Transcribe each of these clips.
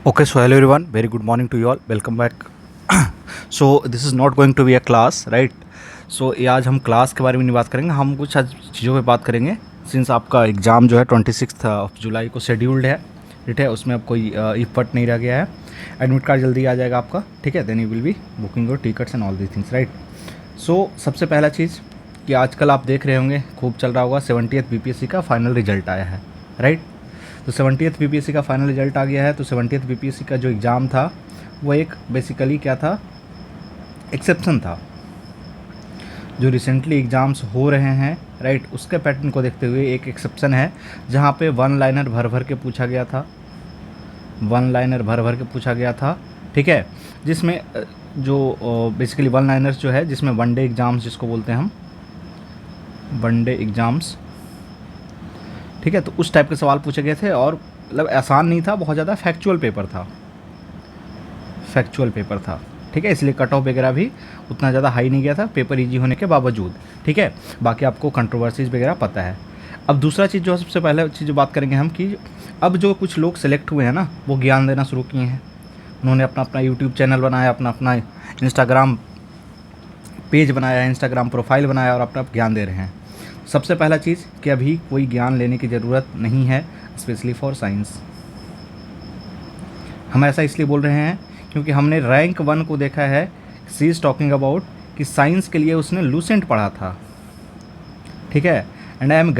Okay, so hello everyone, very good morning to you all, welcome back. So this is not going to be a class, right? So ये आज हम class के बारे में नहीं बात करेंगे, हम कुछ आज चीज़ों पे बात करेंगे। सिंस आपका एग्ज़ाम जो है 26 ऑफ जुलाई को शेड्यूल्ड है, ठीक है, उसमें अब कोई इफर्ट नहीं रह गया है। एडमिट कार्ड जल्दी आ जाएगा आपका, ठीक है, then you will be booking your tickets and all the things, right. So सबसे पहला चीज़ कि आजकल आप देख रहे होंगे, खूब चल रहा होगा, 70th BPSC का फाइनल रिजल्ट आया है, राइट। तो 70th BPSC का फाइनल रिजल्ट आ गया है। तो 70th BPSC का जो एग्ज़ाम था वो एक बेसिकली क्या था, एक्सेप्शन था। जो रिसेंटली एग्ज़ाम्स हो रहे हैं, राइट, उसके पैटर्न को देखते हुए एक एक्सेप्शन है, जहाँ पे वन लाइनर भर भर के पूछा गया था, वन लाइनर भर भर के पूछा गया था, ठीक है, जिसमें जो बेसिकली वन लाइनर्स जो है, जिसमें वनडे एग्ज़ाम्स जिसको बोलते हैं हम, वनडे एग्ज़ाम्स, ठीक है। तो उस टाइप के सवाल पूछे गए थे और मतलब आसान नहीं था, बहुत ज़्यादा फैक्चुअल पेपर था, फैक्चुअल पेपर था, ठीक है। इसलिए कट ऑफ वगैरह भी उतना ज़्यादा हाई नहीं गया था, पेपर इजी होने के बावजूद, ठीक है। बाकी आपको कंट्रोवर्सीज वगैरह पता है। अब दूसरा चीज़ जो है, सबसे पहले चीज़ जो बात करेंगे हम कि अब जो कुछ लोग सेलेक्ट हुए हैं ना, वो ज्ञान देना शुरू किए हैं। उन्होंने अपना अपना यूट्यूब चैनल बनाया, अपना अपना इंस्टाग्राम पेज बनाया, इंस्टाग्राम प्रोफाइल बनाया और अपना ज्ञान दे रहे हैं। सबसे पहला चीज़ कि अभी कोई ज्ञान लेने की ज़रूरत नहीं है, स्पेशली फॉर साइंस। हम ऐसा इसलिए बोल रहे हैं क्योंकि हमने रैंक 1 को देखा है, सी इज़ टॉकिंग अबाउट कि साइंस के लिए उसने लूसेंट पढ़ा था, ठीक है। And I can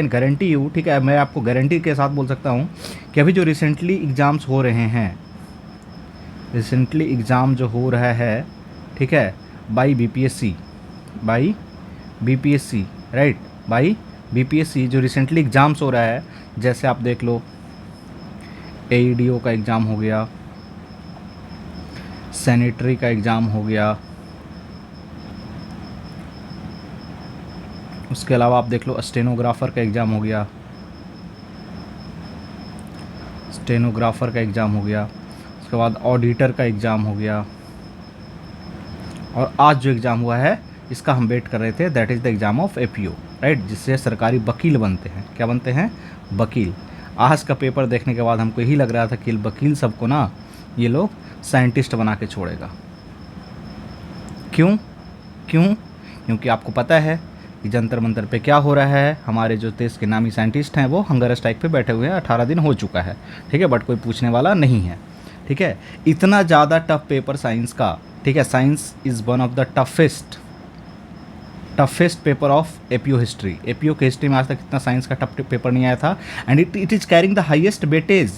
guarantee you, ठीक है, मैं आपको गारंटी के साथ बोल सकता हूँ कि अभी जो रिसेंटली एग्ज़ाम्स हो रहे हैं, रिसेंटली एग्ज़ाम जो हो रहा है, ठीक है, by BPSC, right, by BPSC, जो रिसेंटली एग्ज़ाम्स हो रहा है, जैसे आप देख लो एईडीओ का एग्ज़ाम हो गया, सैनिटरी का एग्ज़ाम हो गया, उसके अलावा आप देख लो स्टेनोग्राफ़र का एग्ज़ाम हो गया, स्टेनोग्राफ़र का एग्ज़ाम हो गया, उसके बाद ऑडिटर का एग्ज़ाम हो गया, और आज जो एग्ज़ाम हुआ है इसका हम वेट कर रहे थे, that is the exam of APO, right, जिससे सरकारी वकील बनते हैं। क्या बनते हैं? वकील। आज का पेपर देखने के बाद हमको यही लग रहा था कि वकील सबको ना ये लोग साइंटिस्ट बना के छोड़ेगा। क्यों? क्योंकि आपको पता है कि जंतर मंतर पे क्या हो रहा है। हमारे जो देश के नामी साइंटिस्ट हैं वो हंगर स्ट्राइक पे बैठे हुए हैं, 18 दिन हो चुका है, ठीक है, बट कोई पूछने वाला नहीं है, ठीक है। इतना ज़्यादा टफ पेपर साइंस का, ठीक है, science is one of the toughest paper of APO history. APO के हिस्ट्री में आज तक इतना साइंस का टफ पेपर नहीं आया था, and it is carrying the highest weightage,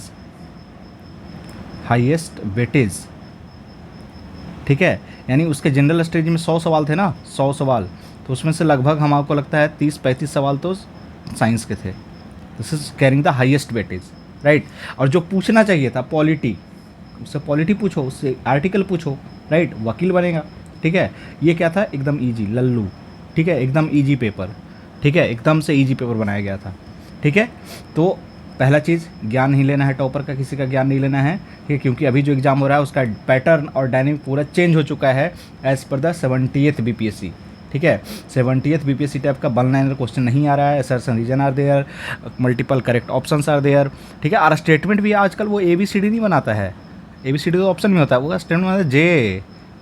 ठीक है। यानी उसके जनरल स्टडीज में 100 सवाल थे ना, 100 सवाल, तो उसमें से लगभग हमको लगता है 30-35 सवाल तो साइंस के थे। This is carrying the highest weightage, right. और जो पूछना चाहिए था पॉलिटी, उससे पॉलिटी पूछो, उससे आर्टिकल पूछो, राइट, वकील बनेगा, ठीक है। ये क्या था? एकदम ईजी, लल्लू, ठीक है, एकदम ईजी पेपर, ठीक है, एकदम से ईजी पेपर बनाया गया था, ठीक है। तो पहला चीज़, ज्ञान नहीं लेना है टॉपर का, किसी का ज्ञान नहीं लेना है, ठीक है, क्योंकि अभी जो एग्ज़ाम हो रहा है उसका पैटर्न और डायनेमिक पूरा चेंज हो चुका है as per the 70th BPSC, ठीक है। 70th BPSC टाइप का वन लाइनर क्वेश्चन नहीं आ रहा है, assertion reason are there, multiple correct options are there, ठीक है। और स्टेटमेंट भी आजकल वो ABCD नहीं बनाता है, ABCD तो ऑप्शन में होता है, वो स्टेटमेंट बनाता है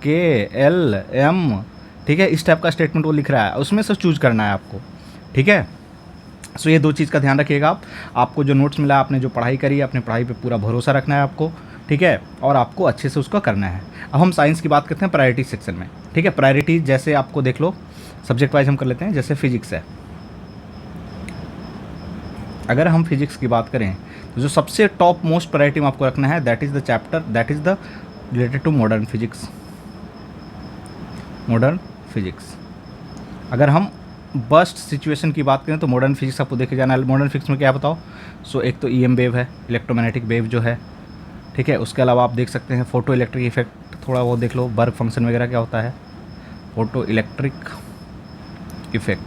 JKLM, ठीक है, इस टाइप का स्टेटमेंट वो लिख रहा है, उसमें से चूज करना है आपको, ठीक है। सो ये 2 चीज़ का ध्यान रखिएगा आप। आपको जो नोट्स मिला, आपने जो पढ़ाई करी है, अपने पढ़ाई पे पूरा भरोसा रखना है आपको, ठीक है, और आपको अच्छे से उसको करना है। अब हम साइंस की बात करते हैं प्रायोरिटी सेक्शन में, ठीक है। प्रायोरिटी जैसे आपको देख लो, सब्जेक्ट वाइज हम कर लेते हैं। जैसे फिजिक्स है, अगर हम फिजिक्स की बात करें तो जो सबसे टॉप मोस्ट प्रायोरिटी में आपको रखना है, that is the chapter that is the related to modern physics. अगर हम बस्ट सिचुएशन की बात करें तो मॉडर्न फिजिक्स आपको देखे जाना है। मॉडर्न फिजिक्स में क्या बताओ? सो एक तो EM वेव है, इलेक्ट्रोमैग्नेटिक वेव जो है, ठीक है। उसके अलावा आप देख सकते हैं फोटो इलेक्ट्रिक इफेक्ट, थोड़ा वो देख लो, बर्ग फंक्शन वगैरह क्या होता है, फोटो इलेक्ट्रिक इफेक्ट।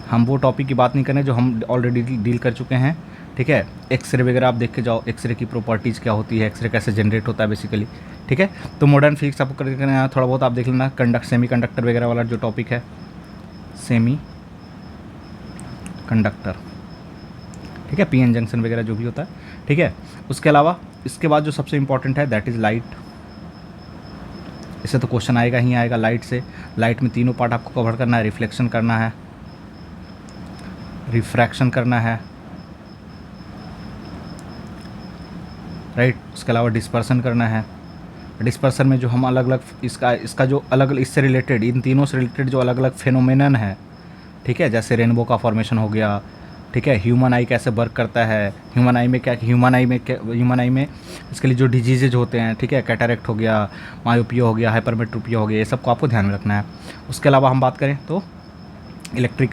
हम वो टॉपिक की बात नहीं करें जो हम ऑलरेडी डील कर चुके हैं, ठीक है। एक्सरे वगैरह आप देख के जाओ, एक्सरे की प्रॉपर्टीज़ क्या होती है, एक्सरे कैसे जनरेट होता है बेसिकली, ठीक है। तो मॉडर्न फिजिक्स आपको करना थोड़ा बहुत आप देख लेना। सेमी कंडक्टर वगैरह वाला जो टॉपिक है, सेमी कंडक्टर, ठीक है, PN जंक्शन वगैरह जो भी होता है, ठीक है। उसके अलावा इसके बाद जो सबसे इंपॉर्टेंट है दैट इज़ लाइट। इससे तो क्वेश्चन आएगा ही आएगा लाइट से। लाइट में तीनों पार्ट आपको कवर करना है, रिफ्लेक्शन करना है, रिफ्रैक्शन करना है, राइट। उसके अलावा डिस्पर्सन करना है। डिस्पर्सन में जो हम अलग अलग इसका जो अलग अलग इससे रिलेटेड, इन तीनों से रिलेटेड जो अलग अलग फेनोमेनन है, ठीक है, जैसे रेनबो का फॉर्मेशन हो गया, ठीक है, ह्यूमन आई कैसे वर्क करता है, ह्यूमन आई में इसके लिए जो डिजीजेज होते हैं, ठीक है, कैटरेक्ट हो गया, मायोपिया हो गया, हाइपरमेट्रोपिया हो गया, ये सबको आपको ध्यान में रखना है। उसके अलावा हम बात करें तो electric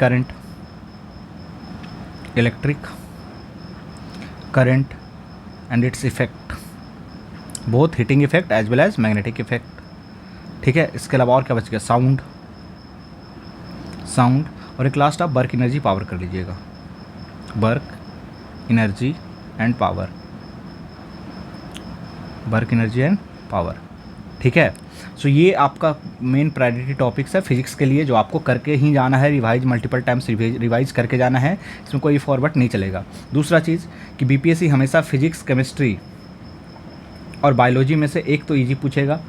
current and its effect, both heating effect as well as magnetic effect, ठीक है। इसके अलावा और क्या बच गया, साउंड और एक लास्ट आप वर्क एनर्जी पावर कर लीजिएगा, वर्क एनर्जी एंड पावर, ठीक है। सो ये आपका मेन प्रायोरिटी टॉपिक्स है फिजिक्स के लिए, जो आपको करके ही जाना है, रिवाइज मल्टीपल टाइम्स रिवाइज करके जाना है, इसमें कोई फॉरवर्ड नहीं चलेगा। दूसरा चीज़ कि बीपीएससी हमेशा फिजिक्स, केमिस्ट्री और बायोलॉजी में से एक तो ईजी पूछेगा।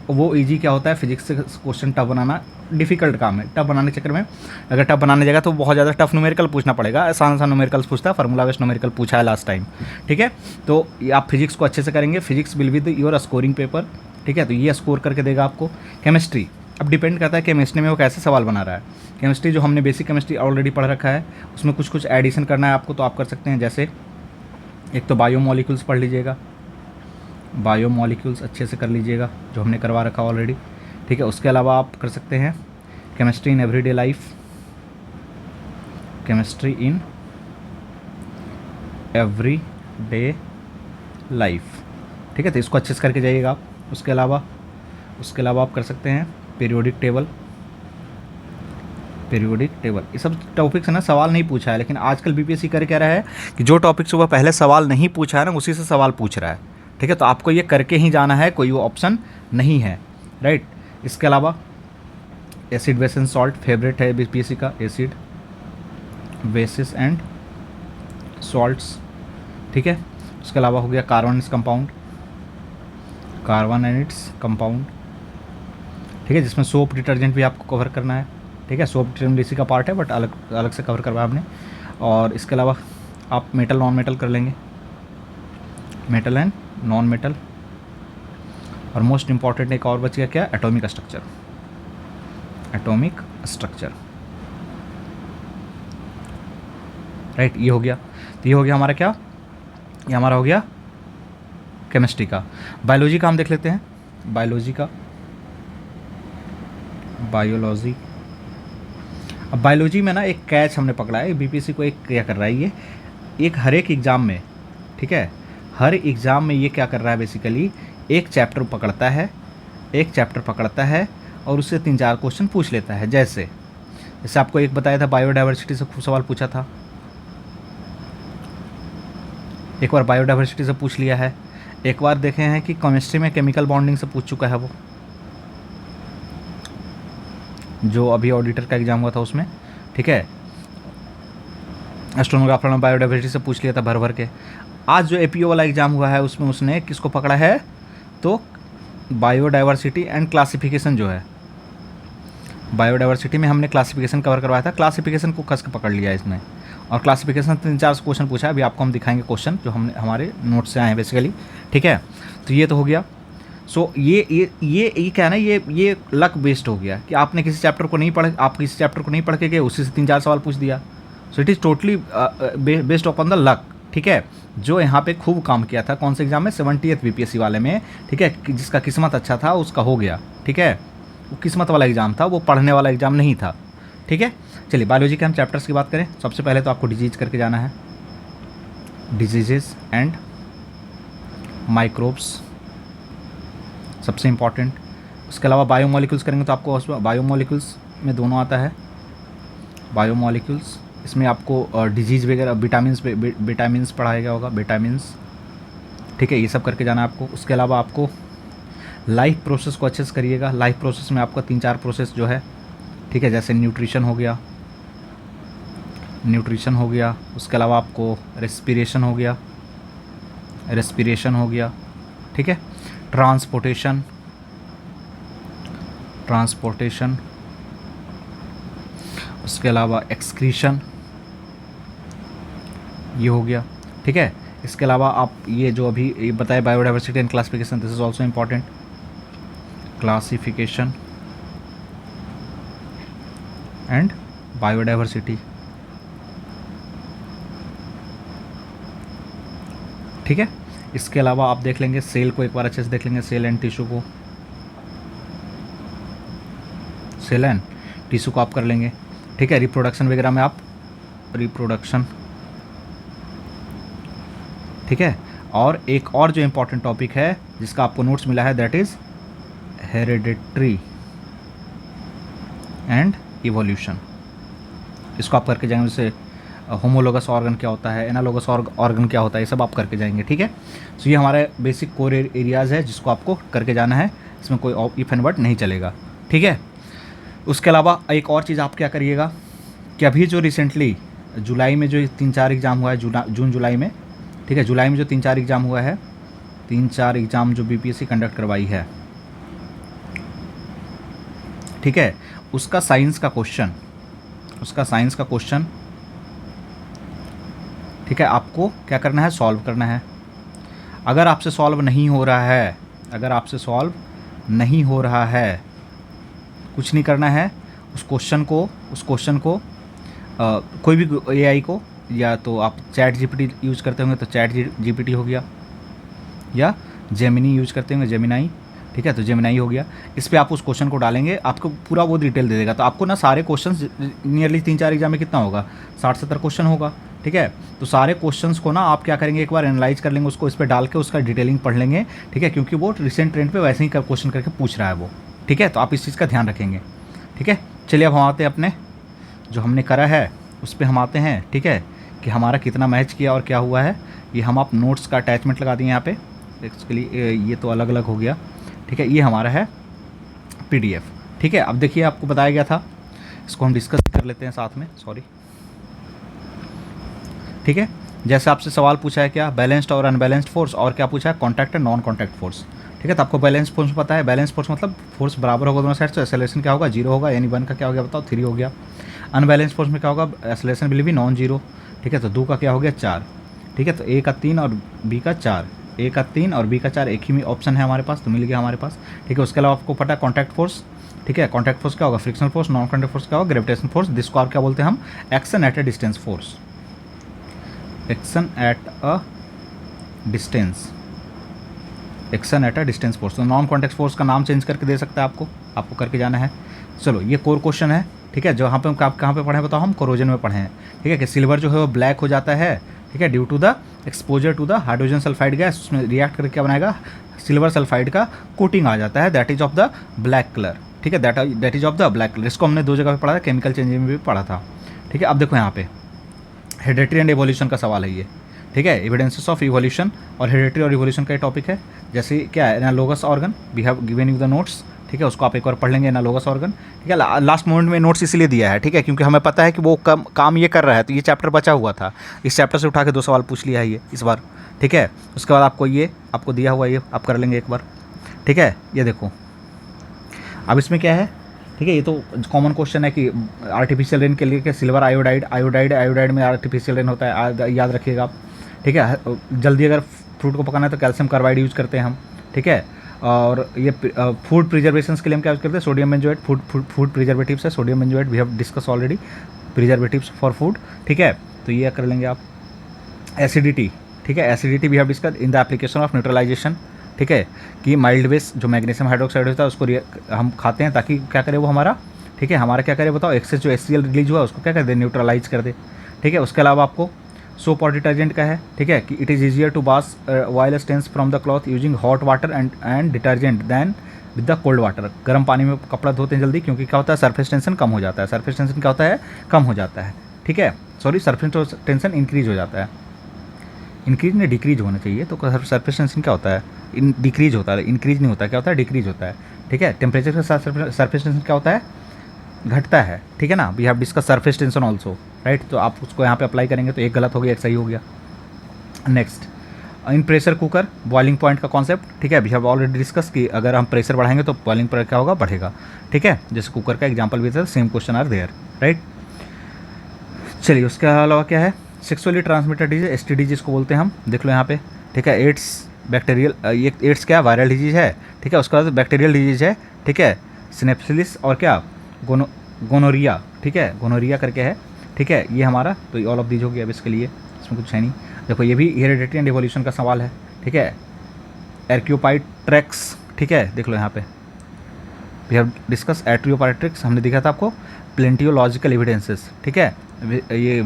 वो ईजी क्या होता है, फिजिक्स से क्वेश्चन टफ बनाना डिफ़िकल्ट काम है। टफ बनाने के चक्कर में अगर टफ बनाने जाएगा तो बहुत ज़्यादा टफ न्यूमेरिकल पूछना पड़ेगा। आसान न्यूमेरिकल्स पूछता है, फार्मूला बेस्ड न्यूमेरिकल पूछा है लास्ट टाइम, ठीक है। तो आप फिजिक्स को अच्छे से करेंगे, physics will be your scoring paper, ठीक है। तो ये स्कोर करके देगा आपको। केमिस्ट्री अब डिपेंड करता है केमिस्ट्री में वो कैसे सवाल बना रहा है। केमिस्ट्री जो हमने बेसिक केमिस्ट्री ऑलरेडी पढ़ रखा है, उसमें कुछ एडिशन करना है आपको, तो आप कर सकते हैं। जैसे एक तो बायोमोलिक्यूल्स पढ़ लीजिएगा, बायोमोलिक्यूल्स अच्छे से कर लीजिएगा जो हमने करवा रखा ऑलरेडी, ठीक है। उसके अलावा आप कर सकते हैं केमिस्ट्री इन एवरीडे लाइफ, ठीक है। तो इसको अच्छे से करके जाइएगा आप। उसके अलावा आप कर सकते हैं पीरियोडिक टेबल, ये सब टॉपिक्स है ना, सवाल नहीं पूछा है, लेकिन आजकल बीपीएससी कर क्या रहा है कि जो टॉपिक्स वह पहले सवाल नहीं पूछा है ना, उसी से सवाल पूछ रहा है, ठीक है। तो आपको ये करके ही जाना है, कोई वो ऑप्शन नहीं है, राइट। इसके अलावा acid base and salt favourite है बीपीएससी का, एसिड बेसिस एंड सॉल्ट्स, ठीक है। उसके अलावा हो गया कार्बन एंड इट्स कंपाउंड, ठीक है, जिसमें सोप डिटर्जेंट भी आपको कवर करना है, ठीक है। सोप डिटर्जेंट इसी का पार्ट है, बट अलग से कवर करवाया हमने। और इसके अलावा आप मेटल नॉन मेटल कर लेंगे, मेटल एंड नॉन मेटल। और मोस्ट इंपॉर्टेंट एक और बच गया क्या, एटॉमिक स्ट्रक्चर, राइट। ये हो गया। तो ये हो गया हमारा क्या, ये हमारा हो गया केमिस्ट्री का। बायोलॉजी का हम देख लेते हैं। बायोलॉजी अब बायोलॉजी में ना एक कैच हमने पकड़ा है, बीपीएससी को एक क्या कर रहा है, ये एक हर एक एग्ज़ाम में, ठीक है, हर एग्ज़ाम में ये क्या कर रहा है, बेसिकली एक चैप्टर पकड़ता है और उससे 3-4 क्वेश्चन पूछ लेता है। जैसे आपको एक बताया था, बायोडाइवर्सिटी से खूब सवाल पूछा था, एक बार बायोडाइवर्सिटी से पूछ लिया है, एक बार देखे हैं कि केमिस्ट्री में केमिकल बॉन्डिंग से पूछ चुका है वो, जो अभी ऑडिटर का एग्ज़ाम हुआ था उसमें, ठीक है। एस्ट्रोनोग्राफर ने बायोडाइवर्सिटी से पूछ लिया था भर भर के। आज जो एपीओ वाला एग्ज़ाम हुआ है उसमें उसने किसको पकड़ा है, तो बायोडाइवर्सिटी एंड क्लासिफिकेशन जो है, बायोडाइवर्सिटी में हमने क्लासिफिकेशन कवर करवाया था, क्लासिफिकेशन को कस के पकड़ लिया इसमें। और क्लासिफिकेशन 3-4 क्वेश्चन पूछा है, अभी आपको हम दिखाएंगे क्वेश्चन जो हमने हमारे नोट से आए हैं बेसिकली, ठीक है। तो ये तो हो गया। सो ये क्या है ना, ये लक बेस्ड हो गया कि आपने किसी चैप्टर को नहीं पढ़ के गए, उसी से 3-4 सवाल पूछ दिया। So it is totally based upon the luck, ठीक है। जो यहाँ पे खूब काम किया था कौन से एग्जाम में, 70th बीपीएससी वाले में, ठीक है, जिसका किस्मत अच्छा था उसका हो गया, ठीक है। वो किस्मत वाला एग्ज़ाम था, वो पढ़ने वाला एग्ज़ाम नहीं था, ठीक है। चलिए बायोलॉजी के हम चैप्टर्स की बात करें। सबसे पहले तो आपको डिजीज करके जाना है, डिजीजेस एंड माइक्रोब्स सबसे इम्पॉर्टेंट। उसके अलावा बायोमोलिक्यूल्स करेंगे तो आपको बायोमोलिक्यूल्स में दोनों आता है, बायोमोलिक्यूल्स इसमें आपको डिजीज़ वगैरह विटामिन्स पढ़ाया गया होगा, विटामिन्स, ठीक है, ये सब करके जाना है आपको। उसके अलावा आपको लाइफ प्रोसेस को अच्छे से करिएगा। लाइफ प्रोसेस में आपका 3-4 प्रोसेस जो है, ठीक है, जैसे न्यूट्रिशन हो गया, उसके अलावा आपको रेस्पिरेशन हो गया, रेस्पिरेशन हो गया, ठीक है। ट्रांसपोर्टेशन, उसके अलावा एक्सक्रीशन, ये हो गया, ठीक है। इसके अलावा आप ये जो अभी ये बताए biodiversity and classification, this is also important, classification and biodiversity, ठीक है। इसके अलावा आप देख लेंगे सेल को, एक बार अच्छे से देख लेंगे सेल एंड टिश्यू को, सेल एंड टिश्यू को आप कर लेंगे, ठीक है। रिप्रोडक्शन वगैरह में आप रिप्रोडक्शन, ठीक है। और एक और जो इम्पॉर्टेंट टॉपिक है जिसका आपको नोट्स मिला है, that is hereditary and evolution. इसको आप करके जाएंगे, जैसे होमोलोगस ऑर्गन क्या होता है, एनालोगस ऑर्गन क्या होता है, ये सब आप करके जाएंगे, ठीक है। सो ये हमारे बेसिक कोर एरियाज़ है जिसको आपको करके जाना है, इसमें कोई इफ एंड बट नहीं चलेगा, ठीक है। उसके अलावा एक और चीज़ आप क्या करिएगा कि अभी जो रिसेंटली जुलाई में जो 3-4 एग्ज़ाम हुआ है, जून जुलाई में, ठीक है, जुलाई में जो 3-4 एग्ज़ाम हुआ है, 3-4 एग्ज़ाम जो बीपीएससी कंडक्ट करवाई है, ठीक है, उसका साइंस का क्वेश्चन, ठीक है, आपको क्या करना है, सॉल्व करना है। अगर आपसे सॉल्व नहीं हो रहा है, कुछ नहीं करना है, उस क्वेश्चन को कोई भी एआई को, या तो आप चैट जीपीटी यूज़ करते होंगे तो चैट जीपीटी हो गया, या जेमिनी यूज़ करते होंगे जेमिनाई, ठीक है, तो जेमिनाई हो गया। इस पे आप उस क्वेश्चन को डालेंगे, आपको पूरा वो डिटेल दे देगा। तो आपको ना सारे क्वेश्चंस, नियरली 3-4 एग्जाम में कितना होगा, 60-70 क्वेश्चन होगा, ठीक है। तो सारे क्वेश्चंस को ना आप क्या करेंगे, एक बार एनालाइज कर लेंगे उसको, इस पर डाल के उसका डिटेलिंग पढ़ लेंगे, ठीक है, क्योंकि वो रिसेंट ट्रेंड पे वैसे ही क्वेश्चन करके पूछ रहा है वो, ठीक है। तो आप इस चीज़ का ध्यान रखेंगे, ठीक है। चलिए अब हम आते हैं अपने जो हमने करा है उस पर हम आते हैं, ठीक है, कि हमारा कितना मैच किया और क्या हुआ है। ये हम आप नोट्स का अटैचमेंट लगा दिए यहाँ पे, इसके लिए ये तो अलग अलग हो गया, ठीक है। ये हमारा है पीडीएफ, ठीक है। अब देखिए आपको बताया गया था, इसको हम डिस्कस कर लेते हैं साथ में, सॉरी, ठीक है। जैसे आपसे सवाल पूछा है क्या, बैलेंस्ड और अनबैलेंस्ड फोर्स, और क्या पूछा है, contact and non contact force, ठीक है। तो आपको बैलेंस फोर्स पता है, बैलेंस फोर्स मतलब फोर्स बराबर होगा दोनों साइड, तो एक्सेलरेशन क्या होगा, 0 होगा, यानी 1 का क्या हो गया बताओ, 3 हो गया। अनबैलेंस फोर्स में क्या होगा, acceleration will be non zero, ठीक है। तो 2 का क्या हो गया, 4, ठीक है। तो ए का 3 और बी का 4, ए का 3 और बी का 4, एक ही ऑप्शन है हमारे पास, तो मिल गया हमारे पास, ठीक है। उसके अलावा आपको पता है कॉन्टैक्ट फोर्स, ठीक है। कॉन्टैक्ट फोर्स क्या होगा, frictional force, non contact force क्या होगा, ग्रेविटेशन फोर्स, जिसको आप क्या बोलते हैं हम, action at a distance force, action at a distance force. तो नॉन कॉन्टैक्ट फोर्स का नाम चेंज करके दे सकता है आपको करके जाना है। चलो ये कोर क्वेश्चन है, ठीक है। जो यहाँ पे हम कहाँ पे पढ़े हैं बताओ, हम कोरोजन में पढ़े हैं, ठीक है, कि सिल्वर जो है वो ब्लैक हो जाता है, ठीक है, due to the exposure to the hydrogen sulphide gas, उसमें रिएक्ट करके क्या बनाएगा, सिल्वर सल्फाइड का कोटिंग आ जाता है, that is of the black colour, ठीक है, that is of the black colour. इसको हमने 2 जगह पे पढ़ा था, केमिकल चेंजिंग में भी पढ़ा था, ठीक है। अब देखो यहाँ पे हेरिडिटरी एंड इवोल्यूशन का सवाल है ये, ठीक है, एविडेंसेस ऑफ इवोल्यूशन, और हेरिडिटरी और इवोल्यूशन का टॉपिक है। जैसे क्या है, analogous organ, we have given you the notes, ठीक है, उसको आप एक बार पढ़ लेंगे, एनालोगस ऑर्गन, ठीक है। लास्ट मोमेंट में नोट्स इसलिए दिया है, ठीक है, क्योंकि हमें पता है कि वो काम ये कर रहा है, तो ये चैप्टर बचा हुआ था, इस चैप्टर से उठा के 2 सवाल पूछ लिया है ये इस बार, ठीक है। उसके बाद आपको दिया हुआ ये आप कर लेंगे एक बार, ठीक है। ये देखो अब इसमें क्या है, ठीक है, ये तो कॉमन क्वेश्चन है कि आर्टिफिशियल रेन के लिए क्या, सिल्वर आयोडाइड में आर्टिफिशियल रेन होता है, याद रखिएगा आप, ठीक है। जल्दी अगर फ्रूट को पकाना है तो कैल्शियम कार्बाइड यूज़ करते हैं हम, ठीक है। और ये फूड प्रिजर्वेशन के लिए हम क्या यूज़ करते हैं, सोडियम बेंजोएट, फूड प्रिजर्वेटिव्स है, sodium benzoate we have discuss already, preservatives for food, ठीक है। तो ये कर लेंगे आप। एसिडिटी, ठीक है, acidity we have discuss in the application of neutralisation, ठीक है, कि माइल्ड बेस जो मैग्नीशियम हाइड्रोक्साइड होता है उसको हम खाते हैं ताकि क्या करे वो हमारा, ठीक है, हमारा क्या करे बताओ, एक्सेस जो HCl रिलीज हुआ उसको क्या कर दे, न्यूट्रलाइज कर दे, ठीक है। उसके अलावा आपको सोप और डिटर्जेंट का है, ठीक है, कि it is easier to wash oil stains from the cloth using hot water and detergent than with the cold water. गर्म पानी में कपड़ा धोते हैं जल्दी, क्योंकि क्या होता है, सरफेस टेंशन कम हो जाता है, सरफेस टेंशन क्या होता है, कम हो जाता है, ठीक है, सॉरी, सरफेस टेंशन इंक्रीज हो जाता है, इंक्रीज नहीं डिक्रीज होना चाहिए। तो सरफेस टेंशन क्या होता है, डिक्रीज होता है, इंक्रीज नहीं होता, क्या होता है, डिक्रीज होता है, ठीक है। टेम्परेचर के साथ सरफेस टेंशन क्या होता है, घटता है, ठीक है ना। We have discuss surface tension also, right. तो आप उसको यहाँ पे अप्लाई करेंगे तो एक गलत हो गया, एक सही हो गया। Next in pressure cooker boiling point का कॉन्सेप्ट, ठीक है, वी हैव ऑलरेडी डिस्कस कि अगर हम प्रेशर बढ़ाएंगे तो बॉइलिंग पॉइंट क्या होगा, बढ़ेगा, ठीक है, जैसे कुकर का एग्जांपल भी था, same question are there, right. चलिए उसके अलावा क्या है, सेक्सुअली ट्रांसमिटेड डिजीज, एसटीडी जिसको बोलते हैं हम, देख लो यहाँ पे, ठीक है, एड्स बैक्टीरियल, ये एड्स क्या वायरल डिजीज है, ठीक है, उसके बाद बैक्टीरियल डिजीज है, ठीक है, सिनेप्सिलिस और क्या गोनोरिया, ठीक है, गोनोरिया करके है, ठीक है, ये हमारा तो ऑल ऑफ दीज हो गया अब इसके लिए, इसमें कुछ है नहीं। देखो ये भी हेरिडिटी एंड एवोल्यूशन का सवाल है, ठीक है, एर्क्योपाइट्रेक्स, ठीक है, देख लो यहाँ पे वी हैव डिस्कस एट्रियोपाइट्रिक्स, हमने दिखा था आपको, प्लेंटियोलॉजिकल एविडेंसेस, ठीक है, ये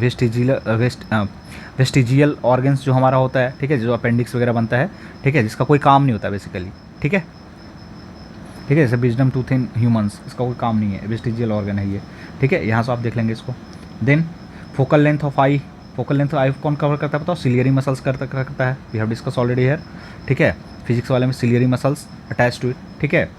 वेस्टिजियल ऑर्गन्स जो हमारा होता है, ठीक है, जो अपेंडिक्स वगैरह बनता है, ठीक है, जिसका कोई काम नहीं होता बेसिकली, ठीक है, ठीक है, जैसे विजडम टूथ इन ह्यूमंस, इसका कोई काम नहीं है, वेस्टिजियल ऑर्गन है ये, ठीक है, यहाँ से आप देख लेंगे इसको। Then focal length of eye, focal length of eye कौन कवर करता है बताओ, सिलियरी मसल्स करता है, we have discuss already here, ठीक है, फिजिक्स वाले में ciliary muscles attach to it, ठीक है।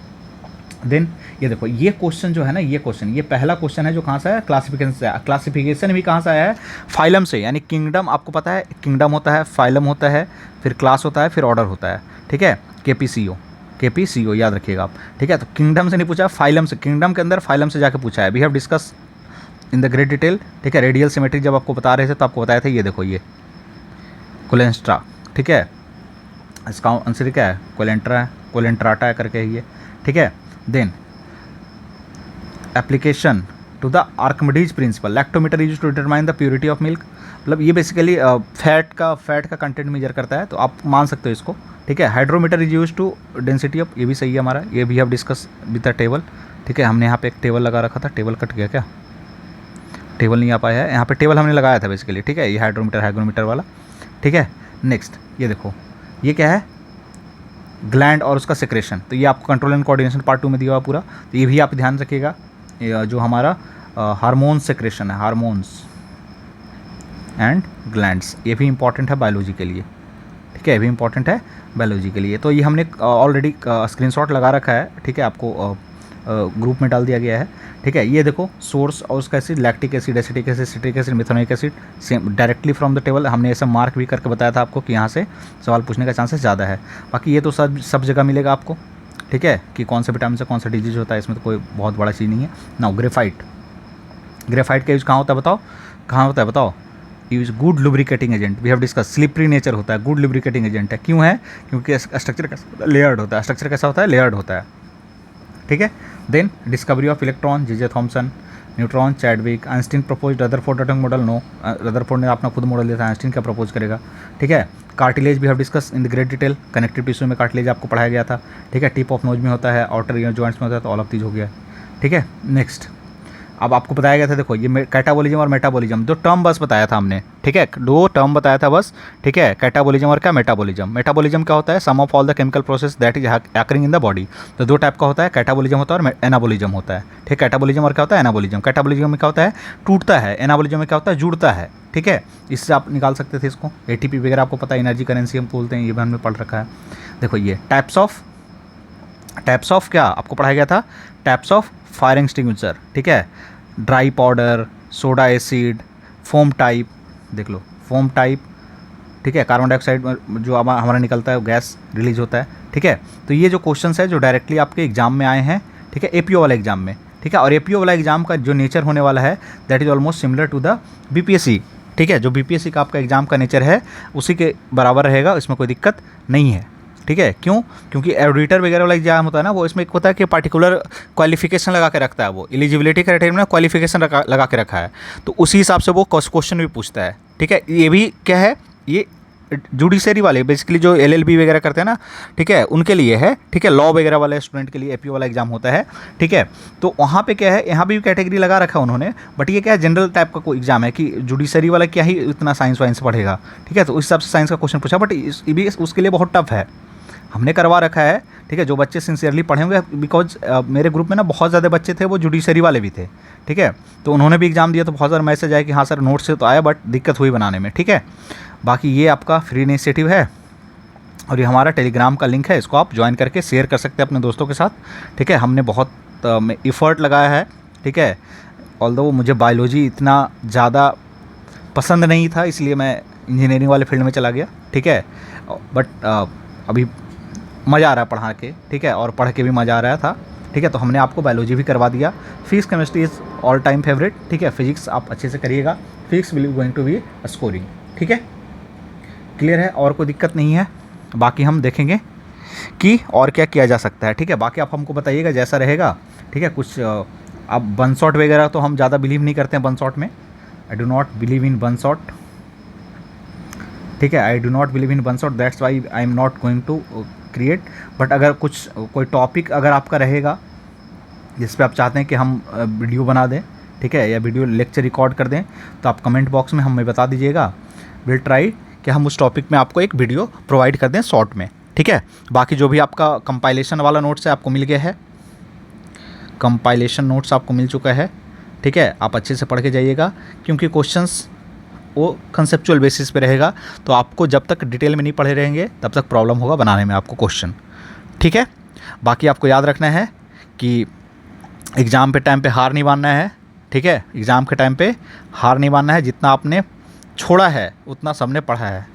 देन ये देखो ये क्वेश्चन जो है ना, ये क्वेश्चन, ये पहला क्वेश्चन है जो कहाँ से आया, क्लासिफिकेशन से आया, क्लासिफिकेशन भी कहाँ से आया है, फाइलम से, यानी किंगडम, आपको पता है किंगडम होता है, फाइलम होता है, फिर क्लास होता है, फिर ऑर्डर होता है, ठीक है, केपीसीओ याद रखिएगा आप, ठीक है, तो किंगडम से नहीं पूछा, फाइलम से, किंगडम के अंदर फाइलम से जाके पूछा है, we have discuss in the great detail, ठीक है, रेडियल सिमेट्री जब आपको बता रहे थे तो आपको बताए थे, ये देखो ये कोलेंस्ट्रा, ठीक है, इसका आंसर क्या है, कोलेंट्राटा करके है ये, ठीक है। Then application to the Archimedes principle, lactometer use to determine the purity of milk, मतलब ये बेसिकली फैट का कंटेंट मेजर करता है, तो आप मान सकते हो इसको, ठीक है। Hydrometer is use to density of, ये भी सही है हमारा, ये भी have discuss with the table, ठीक है, हमने यहाँ पे एक टेबल लगा रखा था, टेबल कट गया क्या, टेबल नहीं आ पाया है, यहाँ पे टेबल हमने लगाया था बेसिकली, ठीक है, ये हाइग्रोमीटर वाला, ठीक है। नेक्स्ट ये देखो ये क्या है, ग्लैंड और उसका सेक्रेशन, तो ये आपको कंट्रोल एंड कोऑर्डिनेशन पार्ट 2 में दिया हुआ पूरा, तो ये भी आप ध्यान रखिएगा, जो हमारा हार्मोन सेक्रेशन है, हार्मोन्स एंड ग्लैंड्स, ये भी इंपॉर्टेंट है बायोलॉजी के लिए, ठीक है, ये भी इंपॉर्टेंट है बायोलॉजी के लिए। तो ये हमने ऑलरेडी स्क्रीनशॉट लगा रखा है, ठीक है, आपको ग्रुप में डाल दिया गया है, ठीक है। ये देखो सोर्स और उसका acid, lactic acid, acetic acid, citric acid, methanoic acid, same directly from the table, हमने ऐसा मार्क भी करके बताया था आपको कि यहाँ से सवाल पूछने का चांसेस ज़्यादा है। बाकी ये तो सब जगह मिलेगा आपको, ठीक है, कि कौन से विटामिन से कौन सा डिजीज होता है, इसमें तो कोई बहुत बड़ा चीज़ नहीं है ना। ग्रेफाइट का यूज़ कहाँ होता है बताओ, कहाँ होता है बताओ, use good lubricating agent, we have discuss, slippery nature होता है, गुड लुब्रिकेटिंग एजेंट है, क्यों है, क्योंकि स्ट्रक्चर कैसा लेयर्ड होता है, स्ट्रक्चर कैसा होता है, लेयर्ड होता है, ठीक है। Then discovery of electron, J Thomson, neutron, Chadwick, Einstein propose Rutherford atomic model, no, Rutherford ने अपना खुद मॉडल दिया था, आइंस्टीन क्या प्रपोज करेगा, ठीक है। कार्टिलेज भी have discuss in the great detail, connective tissue में कार्टिलेज आपको पढ़ाया गया था, ठीक है, टिप ऑफ नोज में होता है, आउटर ईयर जॉइंट्स में होता है, तो ऑल ऑफ दीज हो गया, ठीक है। नेक्स्ट अब आपको बताया गया था, देखो ये कैटाबॉलिज्म और मेटाबॉलिज्म, दो टर्म बस बताया था हमने, ठीक है, दो टर्म बताया था बस, ठीक है, कैटाबॉलिज्म और क्या मेटाबॉलिज्म। मेटाबॉलिज्म क्या होता है, sum of all the chemical process that is occurring in the body, तो दो टाइप का होता है, कैटाबॉलिज्म होता है और एनाबॉलिज्म होता है, ठीक, कैटाबॉलिज्म और क्या होता है, एनाबॉलिज्म। कैटाबॉलिज्म में क्या होता है, टूटता है, एनाबॉलिज्म में क्या होता है, जुड़ता है, ठीक है, इससे आप निकाल सकते थे इसको, एटीपी वगैरह आपको पता है, एनर्जी करेंसी हम बोलते हैं, ये भी हमने पढ़ रखा है। देखो ये टाइप्स ऑफ क्या आपको पढ़ाया गया था, टाइप्स ऑफ फायर एक्सटिंग्विशर, ठीक है, dry powder, soda acid, foam type, देख लो फोम टाइप, ठीक है, कार्बन डाइऑक्साइड जो हमारा निकलता है वो गैस रिलीज होता है, ठीक है। तो ये जो क्वेश्चंस है जो डायरेक्टली आपके एग्जाम में आए हैं, ठीक है, एपीओ वाला एग्जाम में, ठीक है, और एपीओ वाला एग्जाम का जो नेचर होने वाला है that is almost similar to the BPSC, ठीक है, जो बीपीएससी का आपका एग्जाम का नेचर है उसी के बराबर रहेगा, इसमें कोई दिक्कत नहीं है, ठीक है। क्यों, क्योंकि ऑडिटर वगैरह वाला एग्जाम होता है ना, वो इसमें एक होता है कि पर्टिकुलर क्वालिफिकेशन लगा के रखता है, वो एलिजिबिलिटी क्राइटेरिया में क्वालिफिकेशन लगा के रखा है, तो उसी हिसाब से वो क्वेश्चन भी पूछता है, ठीक है। ये भी क्या है, ये जुडिशरी वाले बेसिकली जो एलएलबी वगैरह करते हैं ना, ठीक है, उनके लिए है, ठीक है, लॉ वगैरह वाले स्टूडेंट के लिए एपीओ वाला एग्जाम होता है, ठीक है। तो वहाँ पे क्या है, यहाँ भी कैटेगरी लगा रखा है उन्होंने, बट ये क्या है, जनरल टाइप का कोई एग्जाम है कि जुडिशरी वाला क्या ही इतना साइंस वाइंस पढ़ेगा, ठीक है, तो उस हिसाब से साइंस का क्वेश्चन पूछा, बट ये भी उसके लिए बहुत टफ है, हमने करवा रखा है, ठीक है, जो बच्चे सिंसियरली पढ़े होंगे, बिकॉज मेरे ग्रुप में ना बहुत ज़्यादा बच्चे थे वो जुडिशरी वाले भी थे, ठीक है, तो उन्होंने भी एग्जाम दिया, तो बहुत सारा मैसेज आया कि हाँ सर नोट से तो आया बट दिक्कत हुई बनाने में, ठीक है। बाकी ये आपका फ्री इनिशिएटिव है और ये हमारा टेलीग्राम का लिंक है, इसको आप ज्वाइन करके शेयर कर सकते हैं अपने दोस्तों के साथ, ठीक है। हमने बहुत एफर्ट लगाया है, ठीक है, ऑल्दो मुझे बायोलॉजी इतना ज़्यादा पसंद नहीं था, इसलिए मैं इंजीनियरिंग वाले फील्ड में चला गया, ठीक है, बट अभी मज़ा आ रहा है पढ़ा के, ठीक है, और पढ़ के भी मज़ा आ रहा था, ठीक है। तो हमने आपको बायोलॉजी भी करवा दिया। Physics chemistry is all time favourite, ठीक है। फिजिक्स आप अच्छे से करिएगा, physics will going to be scoring, ठीक है। क्लियर है, और कोई दिक्कत नहीं है। बाकी हम देखेंगे कि और क्या किया जा सकता है, ठीक है। बाकी आप हमको बताइएगा जैसा रहेगा, ठीक है। कुछ अब वन शॉट वगैरह तो हम ज़्यादा बिलीव नहीं करते हैं वन शॉट में। I do not believe in one shot, ठीक है। I do not believe in one shot, that's why I am not going to create. But अगर कुछ कोई टॉपिक अगर आपका रहेगा जिस पे आप चाहते हैं कि हम वीडियो बना दें, ठीक है, या वीडियो लेक्चर रिकॉर्ड कर दें, तो आप कमेंट बॉक्स में हमें बता दीजिएगा। विल ट्राई कि हम उस टॉपिक में आपको एक वीडियो प्रोवाइड कर दें शॉर्ट में, ठीक है। बाकी जो भी आपका कंपाइलेशन वाला नोट्स है आपको मिल गया है, कंपाइलेशन नोट्स आपको मिल चुका है, ठीक है। आप अच्छे से पढ़ के जाइएगा, क्योंकि क्वेश्चंस वो कंसेप्चुअल बेसिस पे रहेगा, तो आपको जब तक डिटेल में नहीं पढ़े रहेंगे तब तक प्रॉब्लम होगा बनाने में आपको क्वेश्चन, ठीक है। बाकी आपको याद रखना है कि एग्ज़ाम पे टाइम पे हार नहीं मानना है, ठीक है। एग्ज़ाम के टाइम पे हार नहीं मानना है। जितना आपने छोड़ा है उतना सबने पढ़ा है,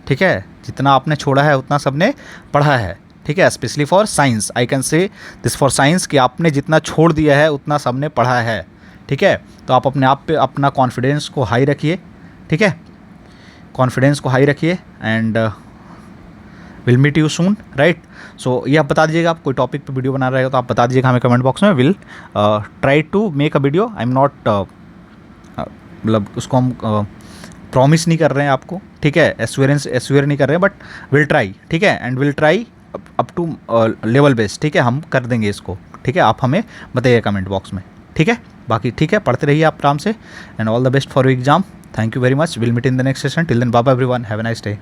ठीक है। जितना आपने छोड़ा है उतना सबने पढ़ा है, ठीक है। Specially for science, I can say this for science, कि आपने जितना छोड़ दिया है उतना सबने पढ़ा है, ठीक है। तो आप अपने आप पे अपना कॉन्फिडेंस को हाई रखिए, ठीक है। कॉन्फिडेंस को हाई रखिए and will meet you soon, right. So ये आप बता दीजिएगा, आप कोई टॉपिक पे वीडियो बना रहे हो तो आप बता दीजिएगा हमें कमेंट बॉक्स में। Will try to make a video. I am not, मतलब उसको हम प्रॉमिस नहीं कर रहे हैं आपको, ठीक है, एश्योर नहीं कर रहे हैं, बट विल ट्राई, ठीक है। And will try up to level best, ठीक है। हम कर देंगे इसको, ठीक है। आप हमें बताइए कमेंट बॉक्स में, ठीक है। बाकी ठीक है, पढ़ते रहिए आप आराम से, and all the best for your exam. Thank you very much. Will meet in the next session. Till then bye bye everyone, have a nice day.